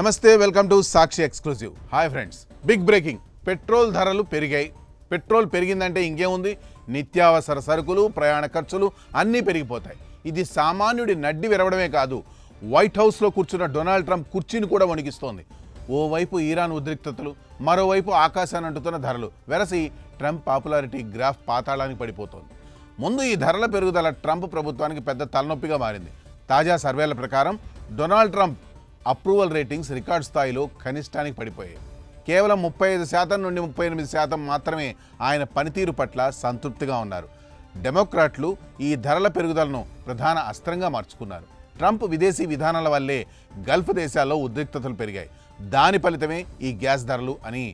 నమస్తే, welcome to Sakshi exclusive. Hi friends, big breaking. Petrol ధరలు పెరిగాయి. పెట్రోల్ పెరిగిందంటే ఇంకేముంది, నిత్యావసర సరుకులు, ప్రయాణ ఖర్చులు అన్నీ పెరిగిపోతాయి. ఇది సామాన్యుడి నడ్డి విరవడమే కాదు, వైట్ హౌస్లో కూర్చున్న డొనాల్డ్ ట్రంప్ కుర్చీని కూడా వణికిస్తోంది. ఓవైపు ఇరాన్ ఉద్రిక్తతలు, మరోవైపు ఆకాశాన్ని అంటుతున్న ధరలు వెరసి ట్రంప్ పాపులారిటీ గ్రాఫ్ పాతాళానికి పడిపోతోంది. ముందు ఈ ధరల పెరుగుదల ట్రంప్ ప్రభుత్వానికి పెద్ద తలనొప్పిగా మారింది. తాజా సర్వేల ప్రకారం Donald Trump approval ratings record స్థాయిలో కనిష్టానికి పడిపోయాయి. కేవలం 35% నుండి 38% మాత్రమే ఆయన పనితీరు పట్ల సంతృప్తిగా ఉన్నారు. డెమోక్రాట్లు ఈ ధరల పెరుగుదలను ప్రధాన అస్త్రంగా మార్చుకున్నారు. ట్రంప్ విదేశీ విధానాల వల్లే గల్ఫ్ దేశాల్లో ఉద్రిక్తతలు పెరిగాయి. దాని ఫలితమే ఈ గ్యాస్ ధరలు అని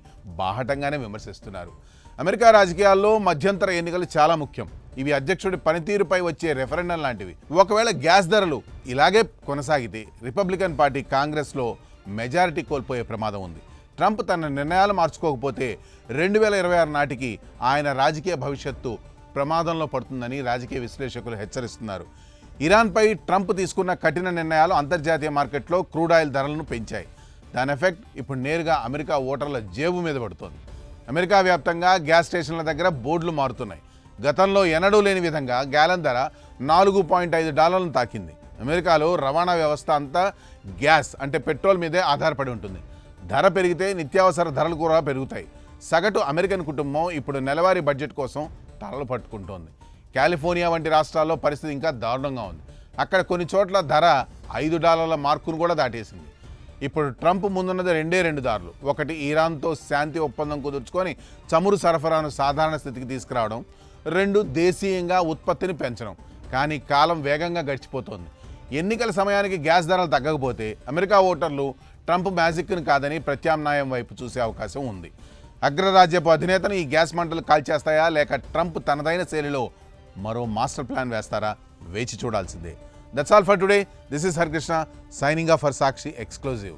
బాహటంగానే విమర్శిస్తున్నారు. అమెరికా రాజకీయాల్లో మధ్యంతర ఎన్నికలు చాలా ముఖ్యం. ఇవి అధ్యక్షుడి పనితీరుపై వచ్చే రెఫరెండం లాంటివి. ఒకవేళ గ్యాస్ ధరలు ఇలాగే కొనసాగితే రిపబ్లికన్ పార్టీ కాంగ్రెస్లో మెజారిటీ కోల్పోయే ప్రమాదం ఉంది. ట్రంప్ తన నిర్ణయాలు మార్చుకోకపోతే 2026 నాటికి ఆయన రాజకీయ భవిష్యత్తు ప్రమాదంలో పడుతుందని రాజకీయ విశ్లేషకులు హెచ్చరిస్తున్నారు. ఇరాన్పై ట్రంప్ తీసుకున్న కఠిన నిర్ణయాలు అంతర్జాతీయ మార్కెట్లో క్రూడ్ ఆయిల్ ధరలను పెంచాయి. దాని ఎఫెక్ట్ ఇప్పుడు నేరుగా అమెరికా ఓటర్ల జేబు మీద పడుతోంది. అమెరికా వ్యాప్తంగా గ్యాస్ స్టేషన్ల దగ్గర బోర్డులు మారుతున్నాయి. గతంలో ఎన్నడూ లేని విధంగా గ్యాలన్ ధర $4.5 తాకింది. అమెరికాలో రవాణా వ్యవస్థ అంతా గ్యాస్ అంటే పెట్రోల్ మీదే ఆధారపడి ఉంటుంది. ధర పెరిగితే నిత్యావసర ధరలు కూడా పెరుగుతాయి. సగటు అమెరికన్ కుటుంబం ఇప్పుడు నెలవారీ బడ్జెట్ కోసం తలలు పట్టుకుంటోంది. కాలిఫోర్నియా వంటి రాష్ట్రాల్లో పరిస్థితి ఇంకా దారుణంగా ఉంది. అక్కడ కొన్ని చోట్ల ధర $5 మార్కును కూడా దాటేసింది. ఇప్పుడు ట్రంప్ ముందున్నది రెండు దారులు. ఒకటి, ఇరాన్తో శాంతి ఒప్పందం కుదుర్చుకొని చమురు సరఫరాను సాధారణ స్థితికి తీసుకురావడం. 2, దేశీయంగా ఉత్పత్తిని పెంచడం. కానీ కాలం వేగంగా గడిచిపోతోంది. ఎన్నికల సమయానికి గ్యాస్ ధరలు తగ్గకపోతే అమెరికా ఓటర్లు ట్రంప్ మ్యాజిక్ను కాదని ప్రత్యామ్నాయం వైపు చూసే అవకాశం ఉంది. అగ్రరాజ్యపు అధినేతను ఈ గ్యాస్ మంటలు కాల్చేస్తాయా, లేక ట్రంప్ తనదైన శైలిలో మరో మాస్టర్ ప్లాన్ వేస్తారా? వేచి చూడాల్సిందే. That's all for today. This is Harkrishna signing off for Sakshi Exclusive.